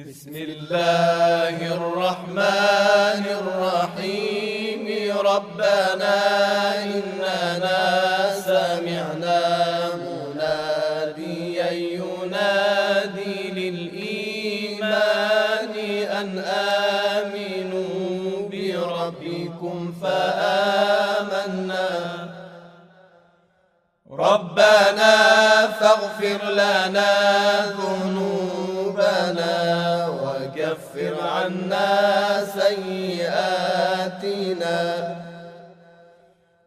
بسم الله الرحمن الرحيم ربنا إننا سمعنا مناديا ينادي للإيمان أن آمنوا بربكم فآمنا ربنا فاغفر لنا ذنوبنا وكفر عنا سيئاتنا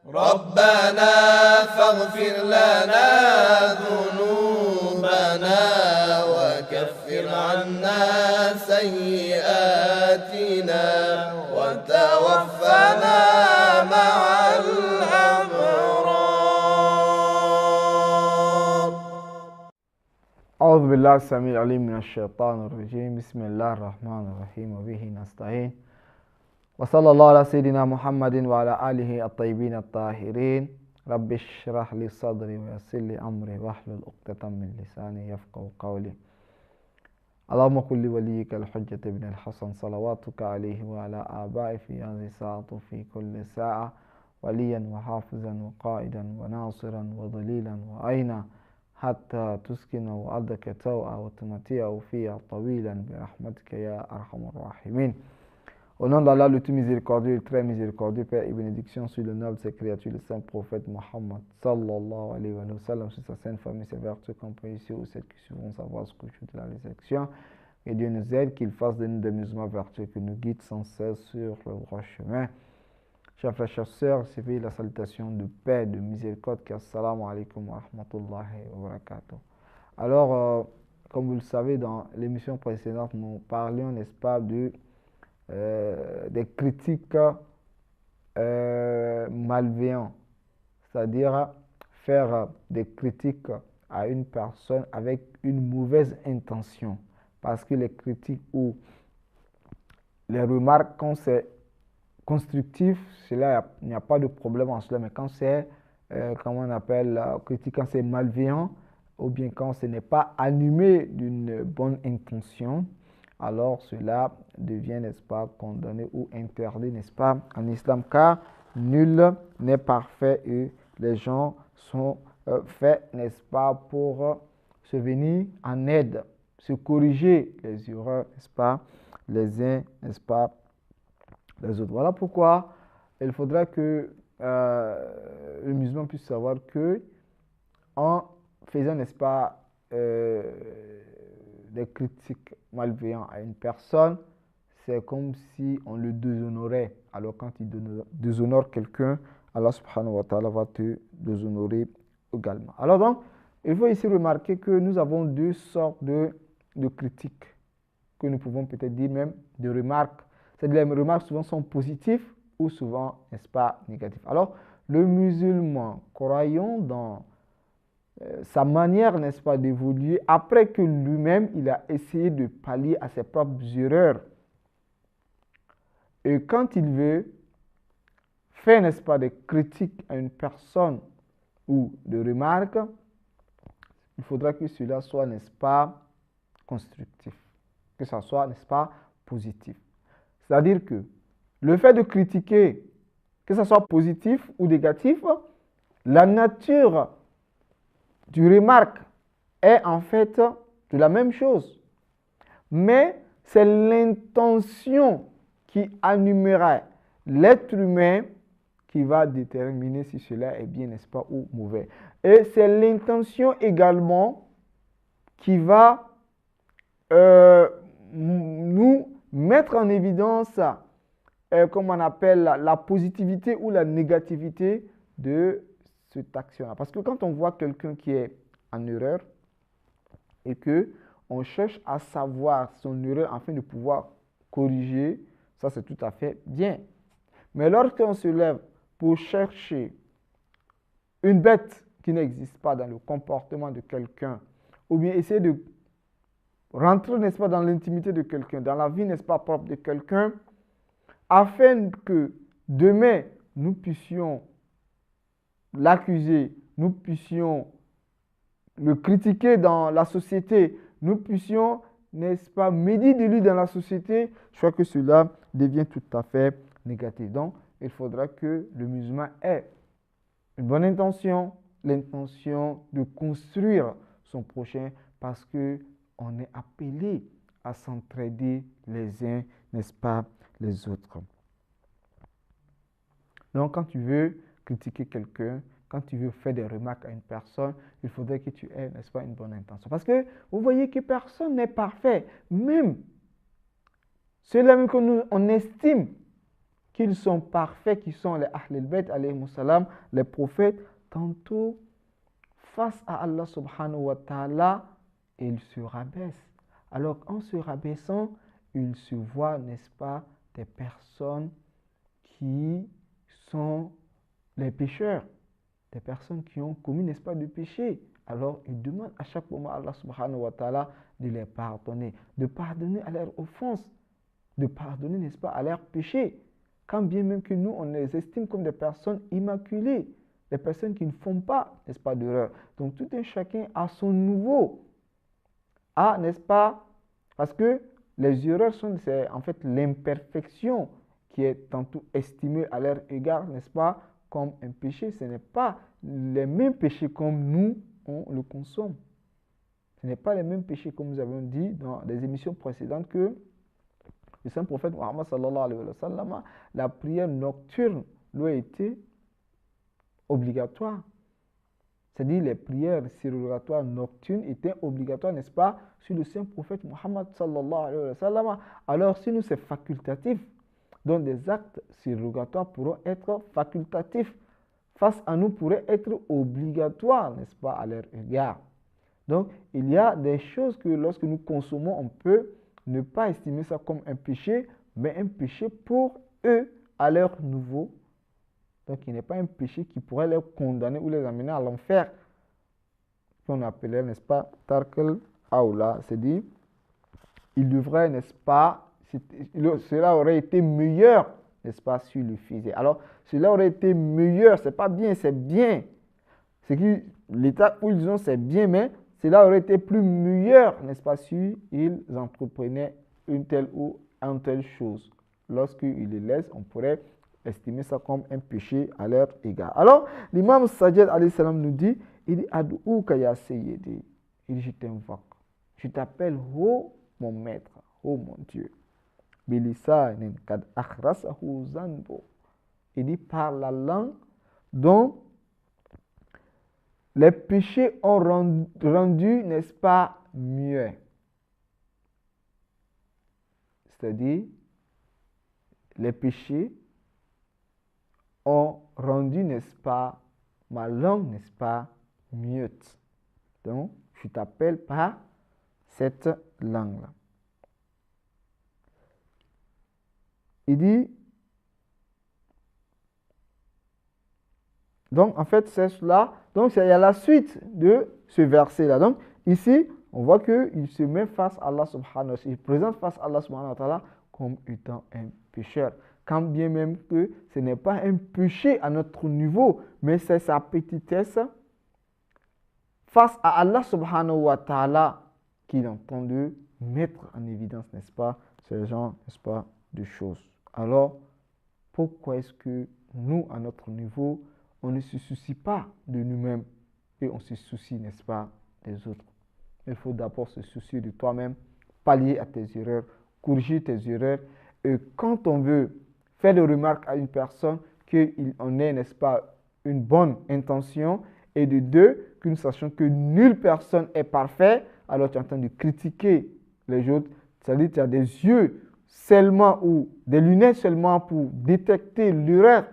ربنا فاغفر لنا ذنوبنا وكفر عنا سيئاتنا وتوفنا مع الأبرار. أعوذ بالله السميع العليم من الشيطان الرجيم. بسم الله الرحمن الرحيم وبه نستعين وصلى الله على سيدنا محمد وعلى آله الطيبين الطاهرين. رب اشرح لي صدري ويسر لي أمري واحلل عقدة من لساني يفقهوا قولي. اللهم كن لوليك الحجة بن الحسن صلواتك عليه وعلى آبائه في هذه الساعة وفي كل ساعة وليا وحافظا وقائدا وناصرا وظليلا وعينا حتى تسكنه أرضك توعا وتمتعه فيها طويلا برحمتك يا أرحم الراحمين. Au nom d'Allah, le tout miséricordieux, le très miséricordieux, Père et bénédiction sur le noble de ses créatures, le saint prophète Mohammed sallallahu alayhi wa sallam, sur sa sainte famille, ses vertus compris ici ou celles qui suivront sa voie jusqu'au jour de la résurrection. Et Dieu nous aide, qu'il fasse de nous des musulmans vertueux, qu'il nous guide sans cesse sur le droit chemin. Chers frères, chers sœurs, c'est la salutation de paix, de miséricorde, assalamu alaikum wa rahmatullahi wa barakatuh. Alors, comme vous le savez, dans l'émission précédente, nous parlions, n'est-ce pas, des critiques malveillantes, c'est-à-dire faire des critiques à une personne avec une mauvaise intention. Parce que les critiques ou les remarques, quand c'est constructif, cela, il n'y a pas de problème en cela, mais quand c'est, comment on appelle, critique, quand c'est malveillant, ou bien quand ce n'est pas animé d'une bonne intention, alors cela devient, n'est-ce pas, condamné ou interdit, n'est-ce pas, en islam, car nul n'est parfait et les gens sont faits, n'est-ce pas, pour se venir en aide, se corriger les erreurs, n'est-ce pas, les uns, n'est-ce pas, les autres. Voilà pourquoi il faudra que le musulman puisse savoir que en faisant, n'est-ce pas, des critiques malveillantes à une personne, c'est comme si on le déshonorait. Alors quand il déshonore quelqu'un, Allah subhanahu wa ta'ala va te déshonorer également. Alors donc, il faut ici remarquer que nous avons deux sortes de critiques, que nous pouvons peut-être dire même de remarques. C'est-à-dire les remarques souvent sont positives ou souvent, n'est-ce pas, négatives. Alors, le musulman, croyant dans sa manière, n'est-ce pas, d'évoluer, après que lui-même, il a essayé de pallier à ses propres erreurs. Et quand il veut faire, n'est-ce pas, des critiques à une personne ou de remarques, il faudra que cela soit, n'est-ce pas, constructif. Que ça soit, n'est-ce pas, positif. C'est-à-dire que le fait de critiquer, que ce soit positif ou négatif, la nature du remarque est en fait de la même chose. Mais c'est l'intention qui animera l'être humain qui va déterminer si cela est bien, n'est-ce pas, ou mauvais. Et c'est l'intention également qui va nous mettre en évidence, comme on appelle, la positivité ou la négativité de cette action-là. Parce que quand on voit quelqu'un qui est en erreur et qu'on cherche à savoir son erreur afin de pouvoir corriger, ça c'est tout à fait bien. Mais lorsqu'on se lève pour chercher une bête qui n'existe pas dans le comportement de quelqu'un, ou bien essayer de rentrer, n'est-ce pas, dans l'intimité de quelqu'un, dans la vie, n'est-ce pas, propre de quelqu'un, afin que demain, nous puissions l'accuser, nous puissions le critiquer dans la société, nous puissions n'est-ce pas, médit de lui dans la société, je crois que cela devient tout à fait négatif. Donc, il faudra que le musulman ait une bonne intention, l'intention de construire son prochain parce qu'on est appelé à s'entraider les uns, n'est-ce pas, les autres. Donc, quand tu veux critiquer quelqu'un, quand tu veux faire des remarques à une personne, il faudrait que tu aies, n'est-ce pas, une bonne intention. Parce que vous voyez que personne n'est parfait. Même ceux-là même que nous, on estime qu'ils sont parfaits, qui sont les Ahlul Bayt, alayhimu salam, les prophètes, tantôt, face à Allah subhanahu wa ta'ala, ils se rabaissent. Alors, en se rabaissant, ils se voient, n'est-ce pas, des personnes qui sont les pécheurs, des personnes qui ont commis, n'est-ce pas, du péché. Alors, ils demandent à chaque moment à Allah subhanahu wa ta'ala de les pardonner, de pardonner à leurs offenses, de pardonner, n'est-ce pas, à leurs péchés. Quand bien même que nous, on les estime comme des personnes immaculées, des personnes qui ne font pas, n'est-ce pas, d'erreur. Donc, tout un chacun a son niveau. Ah, n'est-ce pas? Parce que les erreurs c'est en fait l'imperfection qui est tantôt estimée à leur égard, n'est-ce pas, comme un péché. Ce n'est pas les mêmes péchés comme nous, on le consomme. Ce n'est pas les mêmes péchés comme nous avons dit dans des émissions précédentes que le saint prophète Muhammad sallallahu alayhi wa sallam, la prière nocturne lui a été obligatoire. C'est-à-dire les prières surrogatoires nocturnes étaient obligatoires, n'est-ce pas, sur le saint prophète Muhammad sallallahu alayhi wa sallam. Alors si nous c'est facultatif, donc des actes surrogatoires pourront être facultatifs, face à nous pourraient être obligatoires, n'est-ce pas, à leur égard. Donc il y a des choses que lorsque nous consommons, on peut ne pas estimer ça comme un péché, mais un péché pour eux, à leur niveau. Donc, il n'est pas un péché qui pourrait les condamner ou les amener à l'enfer. Qu'on appelait, n'est-ce pas, Tarkel Aoula. C'est-à-dire, il devrait, n'est-ce pas, cela aurait été meilleur, n'est-ce pas, si le faisait. Alors, cela aurait été meilleur, c'est pas bien, c'est bien. C'est que l'état où ils ont, c'est bien, mais cela aurait été plus meilleur, n'est-ce pas, si ils entreprenaient une telle ou une telle chose. Lorsqu'ils les laissent, on pourrait estimer ça comme un péché à leur égard. Alors, l'imam Sajjad alayhi salam nous dit, il dit, Ad'ouka ya Sayyidi. Il dit, je t'invoque. Je t'appelle, oh mon maître, oh mon Dieu. Bilisanin kad akhrasahu zanbo. Il dit, par la langue dont les péchés ont rendu, n'est-ce pas, muet. C'est-à-dire, les péchés ont rendu, n'est-ce pas, ma langue, n'est-ce pas, muette. Donc, je t'appelle par cette langue-là. Il dit, donc en fait, c'est cela. Donc, il y a la suite de ce verset-là. Donc, ici, on voit qu'il se met face à Allah subhanahu wa ta'ala. Il présente face à Allah subhanahu wa ta'ala comme étant un pécheur. Quand bien même que ce n'est pas un péché à notre niveau, mais c'est sa petitesse face à Allah subhanahu wa ta'ala qu'il est en train de mettre en évidence, n'est-ce pas, ce genre, n'est-ce pas, de choses. Alors, pourquoi est-ce que nous, à notre niveau, on ne se soucie pas de nous-mêmes et on se soucie, n'est-ce pas, des autres? Il faut d'abord se soucier de toi-même, pallier à tes erreurs, corriger tes erreurs. Et quand on veut faire des remarques à une personne, qu'on ait, n'est-ce pas, une bonne intention, et de deux, que nous sachions que nulle personne est parfaite, alors tu es en train de critiquer les autres. C'est-à-dire que tu as des yeux seulement ou des lunettes seulement pour détecter l'erreur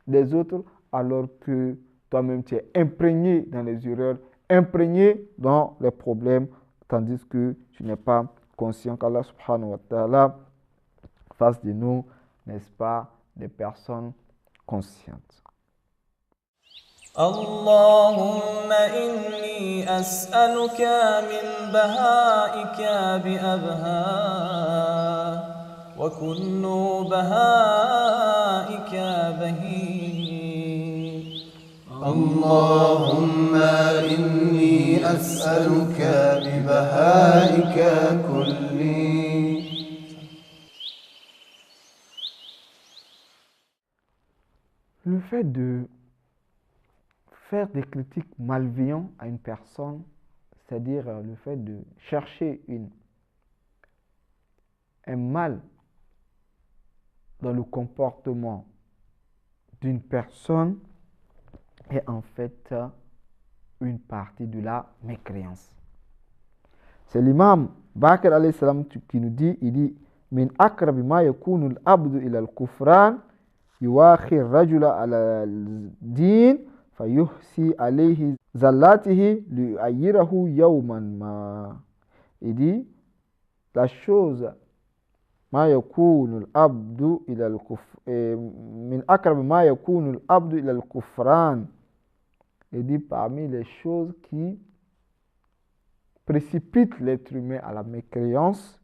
des autres, alors que toi-même tu es imprégné dans les erreurs, imprégné dans les problèmes, tandis que tu n'es pas conscient qu'Allah subhanahu wa ta'ala fasse de nous, n'est-ce pas, des personnes conscientes. اللهم إني أسألك من بهائك بأبها وكل بهائك بهي اللهم إني أسألك ببهائك كلي. Le fait de faire des critiques malveillantes à une personne, c'est-à-dire le fait de chercher un mal dans le comportement d'une personne, est en fait une partie de la mécréance. C'est l'imam Bakr alayhi salam qui nous dit, il dit min akrabi ma yakunu al-abdu ila al-kufran yuwakhi ar-rajula ala al-din fayuhsi alayhi zallatihi liyu'ayyirahu yawman ma. Il dit la chose ma yakunu al-abdu ila al-kufran min akrabi ma yakunu al-abdu ila al-kufran. Il dit parmi les choses qui précipite l'être humain à la mécréance,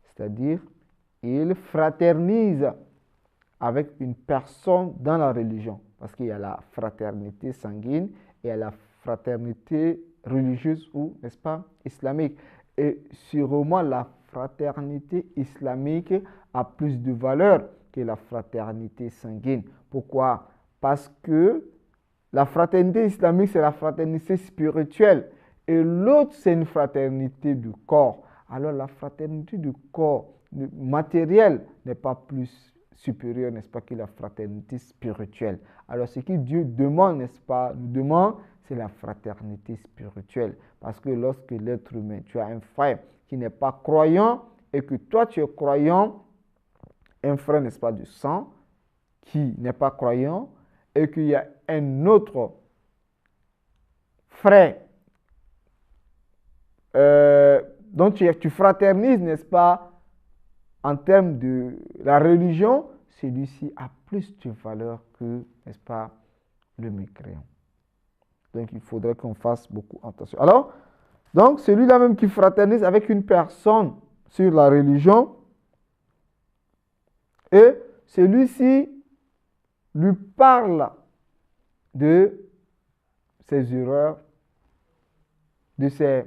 c'est-à-dire il fraternise avec une personne dans la religion, parce qu'il y a la fraternité sanguine et il y a la fraternité religieuse ou, n'est-ce pas, islamique. Et sûrement la fraternité islamique a plus de valeur que la fraternité sanguine. Pourquoi? Parce que la fraternité islamique, c'est la fraternité spirituelle. Et l'autre, c'est une fraternité du corps. Alors, la fraternité du corps matériel n'est pas plus supérieure, n'est-ce pas, que la fraternité spirituelle. Alors, ce que Dieu demande, n'est-ce pas, nous demande, c'est la fraternité spirituelle. Parce que lorsque l'être humain, tu as un frère qui n'est pas croyant et que toi, tu es croyant, un frère, n'est-ce pas, du sang, qui n'est pas croyant, et qu'il y a un autre frère dont tu fraternises, n'est-ce pas, en termes de la religion, celui-ci a plus de valeur que, n'est-ce pas, le mécréant. Donc, il faudrait qu'on fasse beaucoup attention. Alors, donc, celui-là même qui fraternise avec une personne sur la religion, et celui-ci lui parle de ses erreurs, de ses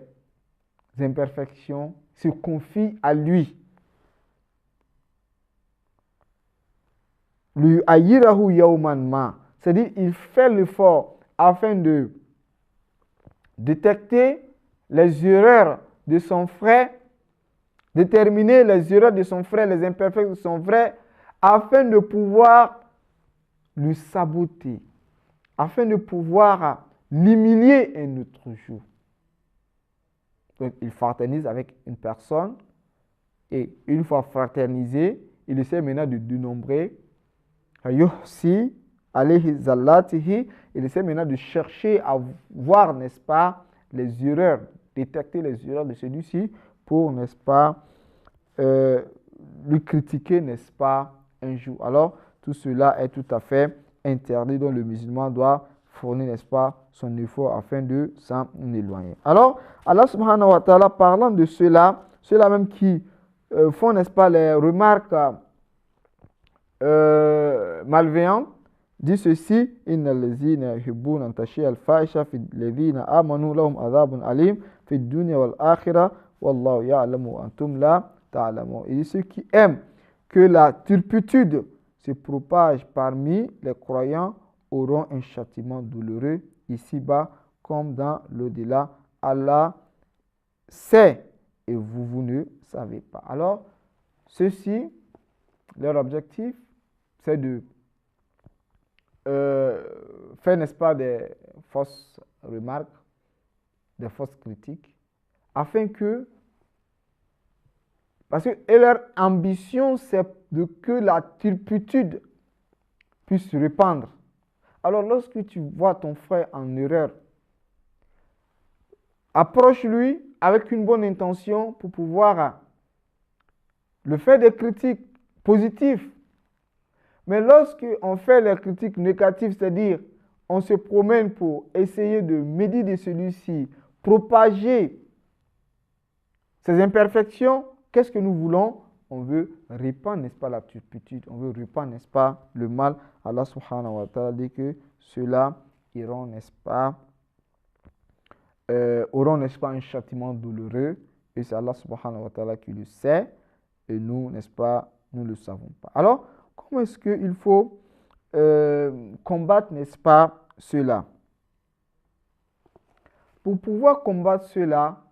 imperfections, se confie à lui. Lui ayirahu yawman ma, c'est-à-dire il fait l'effort afin de détecter les erreurs de son frère, déterminer les erreurs de son frère, les imperfections de son frère, afin de pouvoir le saboter, afin de pouvoir l'humilier un autre jour. Donc, il fraternise avec une personne et une fois fraternisé, il essaie maintenant de dénombrer. Il essaie maintenant de chercher à voir, n'est-ce pas, les erreurs, détecter les erreurs de celui-ci pour, n'est-ce pas, lui critiquer, n'est-ce pas, un jour. Alors, tout cela est tout à fait interdit, donc le musulman doit fournir, n'est-ce pas, son effort afin de s'en éloigner. Alors, Allah subhanahu wa ta'ala, parlant de ceux-là même qui font, n'est-ce pas, les remarques malveillantes, dit ceci: Inna allazina yuhibbuna an tashia al-fahisha fi alladhina amanu lahum adhabun alim fi dunya wal akhirah wallahu ya'lamu wa antum la ta'lamun. Et ceux qui aiment que la turpitude se propage parmi les croyants auront un châtiment douloureux ici-bas comme dans l'au-delà. Allah sait et vous ne savez pas. Alors, ceux-ci, leur objectif, c'est de faire, n'est-ce pas, des fausses remarques, des fausses critiques, afin que, parce que leur ambition, c'est de que la turpitude puisse se répandre. Alors, lorsque tu vois ton frère en erreur, approche-lui avec une bonne intention pour pouvoir le faire des critiques positives. Mais lorsque on fait les critiques négatives, c'est-à-dire on se promène pour essayer de médire celui-ci, propager ses imperfections, qu'est-ce que nous voulons? on veut répandre, n'est-ce pas, la turpitude, on veut répandre, n'est-ce pas, le mal. Allah subhanahu wa ta'ala dit que ceux-là iront, n'est-ce pas, auront, n'est-ce pas, un châtiment douloureux. Et c'est Allah subhanahu wa ta'ala qui le sait. Et nous, n'est-ce pas, nous ne le savons pas. Alors, comment est-ce qu'il faut combattre, n'est-ce pas, cela? Pour pouvoir combattre cela,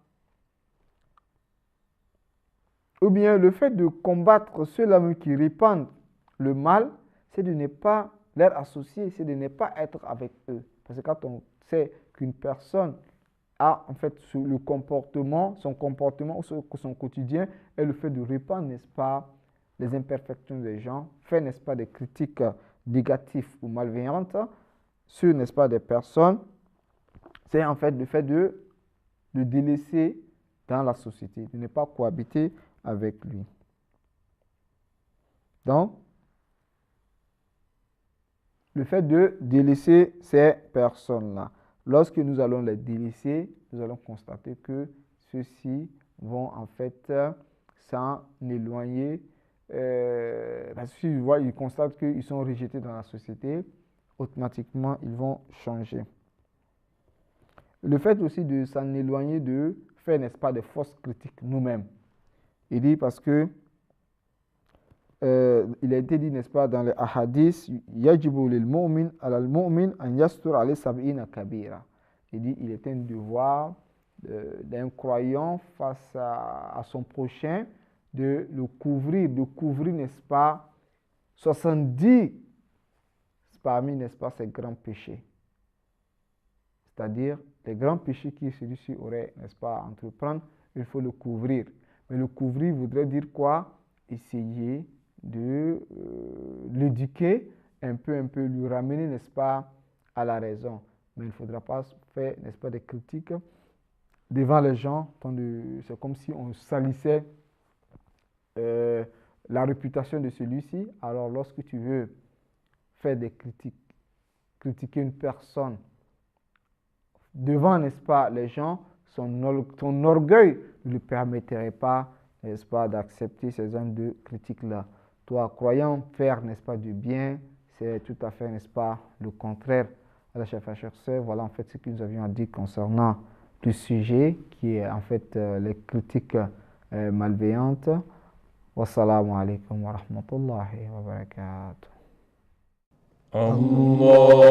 ou bien le fait de combattre ceux-là qui répandent le mal, c'est de ne pas leur associer, c'est de ne pas être avec eux. Parce que quand on sait qu'une personne a en fait le comportement, son comportement ou son quotidien est le fait de répandre, n'est-ce pas, les imperfections des gens, faire, n'est-ce pas, des critiques négatives ou malveillantes sur, n'est-ce pas, des personnes, c'est en fait le fait de délaisser dans la société, de ne pas cohabiter avec lui. Donc, le fait de délaisser ces personnes-là, lorsque nous allons les délaisser, nous allons constater que ceux-ci vont en fait s'en éloigner. Parce qu'ils constatent qu'ils sont rejetés dans la société, automatiquement ils vont changer. Le fait aussi de s'en éloigner, de faire, n'est-ce pas, des fausses critiques nous-mêmes. Il dit parce que il a été dit, n'est-ce pas, dans les hadiths, yajibu lil mu'min al mu'min an yastur alayhi sab'ina kabira. Il dit, il est un devoir d'un croyant face à son prochain de le couvrir, n'est-ce pas, 70 parmi, n'est-ce pas, ses grands péchés. C'est-à-dire, les grands péchés que celui-ci aurait, n'est-ce pas, à entreprendre, il faut le couvrir. Mais le couvrir voudrait dire quoi? Essayer de l'éduquer un peu, lui ramener, n'est-ce pas, à la raison. Mais il ne faudra pas faire, n'est-ce pas, des critiques devant les gens. C'est comme si on salissait la réputation de celui-ci. Alors, lorsque tu veux faire des critiques, critiquer une personne devant, n'est-ce pas, les gens, ton orgueil ne lui permettrait pas, n'est-ce pas, d'accepter ces genres de critiques-là. Toi, croyant faire, n'est-ce pas, du bien, c'est tout à fait, n'est-ce pas, le contraire. Alors, chers frères, chers sœurs, voilà en fait ce que nous avions à dire concernant le sujet qui est en fait les critiques malveillantes. Wassalamu alaikum wa rahmatullahi wa barakatuh. Allahumma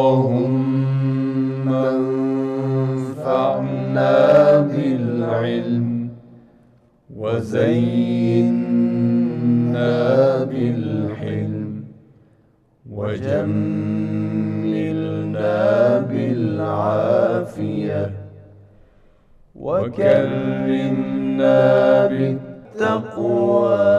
anfa'na bil ilm wa zayyinna bil hilm wa jammilna bil afiyah wa karrimna bit taqwa